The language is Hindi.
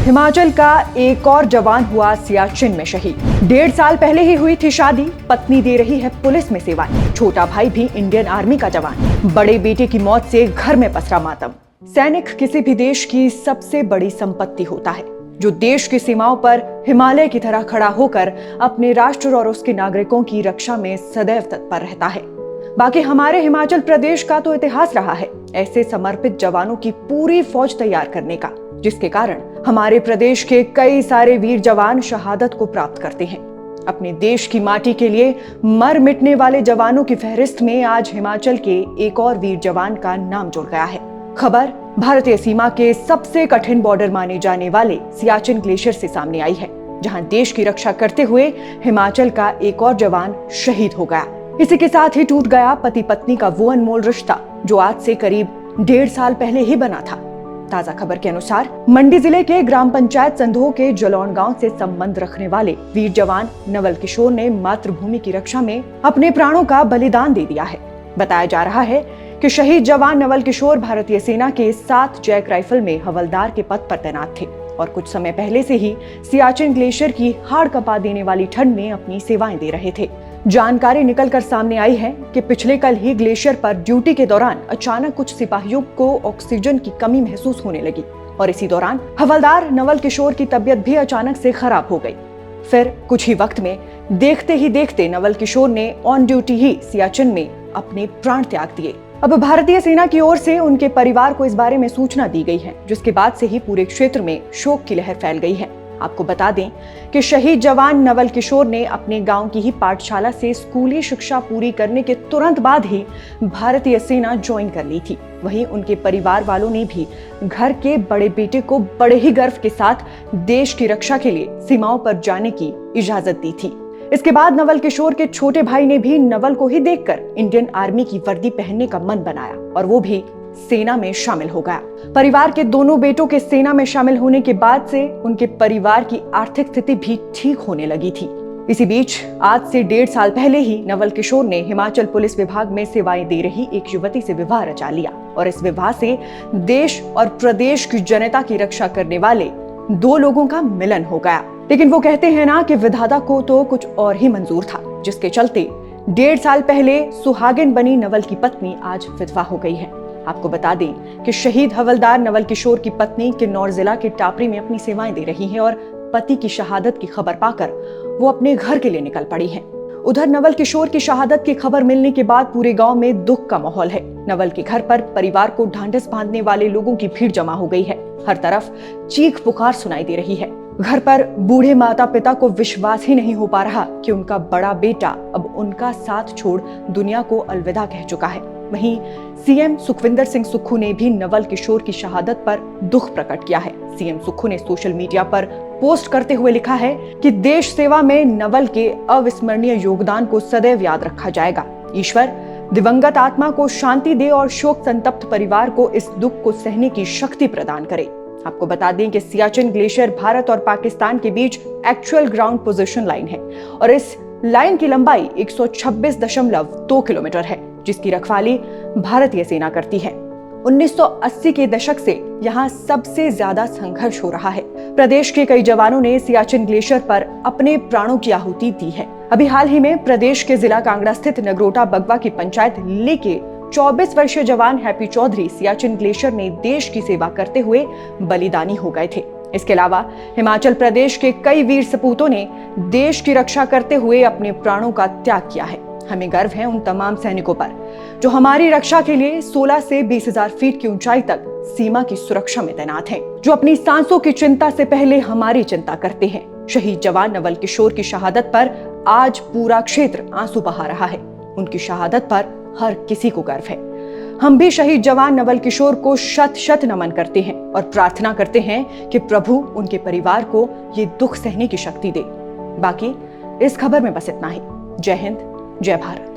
हिमाचल का एक और जवान हुआ सियाचिन में शहीद। 1.5 साल पहले ही हुई थी शादी, पत्नी दे रही है पुलिस में सेवाएं। छोटा भाई भी इंडियन आर्मी का जवान। बड़े बेटे की मौत से घर में पसरा मातम। सैनिक किसी भी देश की सबसे बड़ी संपत्ति होता है, जो देश की सीमाओं पर हिमालय की तरह खड़ा होकर अपने राष्ट्र और उसके नागरिकों की रक्षा में सदैव तत्पर रहता है। बाकी हमारे हिमाचल प्रदेश का तो इतिहास रहा है ऐसे समर्पित जवानों की पूरी फौज तैयार करने का, जिसके कारण हमारे प्रदेश के कई सारे वीर जवान शहादत को प्राप्त करते हैं। अपने देश की माटी के लिए मर मिटने वाले जवानों की फहरिस्त में आज हिमाचल के एक और वीर जवान का नाम जुड़ गया है। खबर भारतीय सीमा के सबसे कठिन बॉर्डर माने जाने वाले सियाचिन ग्लेशियर से सामने आई है, जहां देश की रक्षा करते हुए हिमाचल का एक और जवान शहीद हो गया। इसी के साथ ही टूट गया पति पत्नी का वो अनमोल रिश्ता, जो आज से करीब 1.5 साल पहले ही बना था। ताजा खबर के अनुसार मंडी जिले के ग्राम पंचायत संधोह के जलौन गांव से संबंध रखने वाले वीर जवान नवल किशोर ने मातृभूमि की रक्षा में अपने प्राणों का बलिदान दे दिया है। बताया जा रहा है कि शहीद जवान नवल किशोर भारतीय सेना के 7 जैक राइफल में हवलदार के पद पर तैनात थे और कुछ समय पहले से ही सियाचिन ग्लेशियर की हाड़ कपा देने वाली ठंड में अपनी सेवाएं दे रहे थे। जानकारी निकलकर सामने आई है कि पिछले कल ही ग्लेशियर पर ड्यूटी के दौरान अचानक कुछ सिपाहियों को ऑक्सीजन की कमी महसूस होने लगी और इसी दौरान हवलदार नवल किशोर की तबीयत भी अचानक से खराब हो गई। फिर कुछ ही वक्त में देखते ही देखते नवल किशोर ने ऑन ड्यूटी ही सियाचिन में अपने प्राण त्याग दिए। अब भारतीय सेना की ओर से उनके परिवार को इस बारे में सूचना दी गई है, जिसके बाद से ही पूरे क्षेत्र में शोक की लहर फैल गई है। आपको बता दें कि शहीद जवान नवल किशोर ने अपने गांव की ही पाठशाला से स्कूली शिक्षा पूरी करने के तुरंत बाद ही भारतीय सेना ज्वाइन कर ली थी। वहीं उनके परिवार वालों ने भी घर के बड़े बेटे को बड़े ही गर्व के साथ देश की रक्षा के लिए सीमाओं पर जाने की इजाजत दी थी। इसके बाद नवल किशोर के छोटे भाई ने भी नवल को ही देखकर इंडियन आर्मी की वर्दी पहनने का मन बनाया और वो भी सेना में शामिल हो गया। परिवार के दोनों बेटों के सेना में शामिल होने के बाद से उनके परिवार की आर्थिक स्थिति भी ठीक होने लगी थी। इसी बीच आज से 1.5 साल पहले ही नवल किशोर ने हिमाचल पुलिस विभाग में सेवाएं दे रही एक युवती से विवाह रचा लिया और इस विवाह से देश और प्रदेश की जनता की रक्षा करने वाले 2 लोगों का मिलन हो गया। लेकिन वो कहते हैं ना कि विधाता को तो कुछ और ही मंजूर था, जिसके चलते 1.5 साल पहले सुहागिन बनी नवल की पत्नी आज विधवा हो गई है। आपको बता दें कि शहीद हवलदार नवल किशोर की पत्नी किन्नौर जिला के टापरी में अपनी सेवाएं दे रही हैं और पति की शहादत की खबर पाकर वो अपने घर के लिए निकल पड़ी हैं। उधर नवल किशोर की शहादत की खबर मिलने के बाद पूरे गांव में दुख का माहौल है। नवल के घर पर परिवार को ढांढस बांधने वाले लोगों की भीड़ जमा हो गई है। हर तरफ चीख पुकार सुनाई दे रही है। घर पर बूढ़े माता पिता को विश्वास ही नहीं हो पा रहा कि उनका बड़ा बेटा अब उनका साथ छोड़ दुनिया को अलविदा कह चुका है। वहीं सीएम सुखविंदर सिंह सुक्खू ने भी नवल किशोर की शहादत पर दुख प्रकट किया है। सीएम सुक्खू ने सोशल मीडिया पर पोस्ट करते हुए लिखा है कि देश सेवा में नवल के अविस्मरणीय योगदान को सदैव याद रखा जाएगा। ईश्वर दिवंगत आत्मा को शांति दे और शोक संतप्त परिवार को इस दुख को सहने की शक्ति प्रदान करे। आपको बता दें कि सियाचिन ग्लेशियर भारत और पाकिस्तान के बीच एक्चुअल ग्राउंड पोजीशन लाइन है और इस लाइन की लंबाई 126.2 किलोमीटर है, जिसकी रखवाली भारतीय सेना करती है। 1980 के दशक से यहाँ सबसे ज्यादा संघर्ष हो रहा है। प्रदेश के कई जवानों ने सियाचिन ग्लेशियर पर अपने प्राणों की आहुति दी है। अभी हाल ही में प्रदेश के जिला कांगड़ा स्थित नगरोटा बगवा की पंचायत ली के 24 वर्षीय जवान हैप्पी चौधरी सियाचिन ग्लेशियर में देश की सेवा करते हुए बलिदानी हो गए थे। इसके अलावा हिमाचल प्रदेश के कई वीर सपूतों ने देश की रक्षा करते हुए अपने प्राणों का त्याग किया है। हमें गर्व है उन तमाम सैनिकों पर जो हमारी रक्षा के लिए 16 से 20,000 फीट की ऊंचाई तक सीमा की सुरक्षा में तैनात हैं, जो अपनी सांसों की चिंता से पहले हमारी चिंता करते हैं। शहीद जवान नवल किशोर की शहादत पर आज पूरा क्षेत्र आंसू बहा रहा है। उनकी शहादत पर हर किसी को गर्व है। हम भी शहीद जवान नवल किशोर को शत शत नमन करते हैं और प्रार्थना करते हैं कि प्रभु उनके परिवार को ये दुख सहने की शक्ति दे। बाकी इस खबर में बस इतना ही। जय हिंद, जय भारत।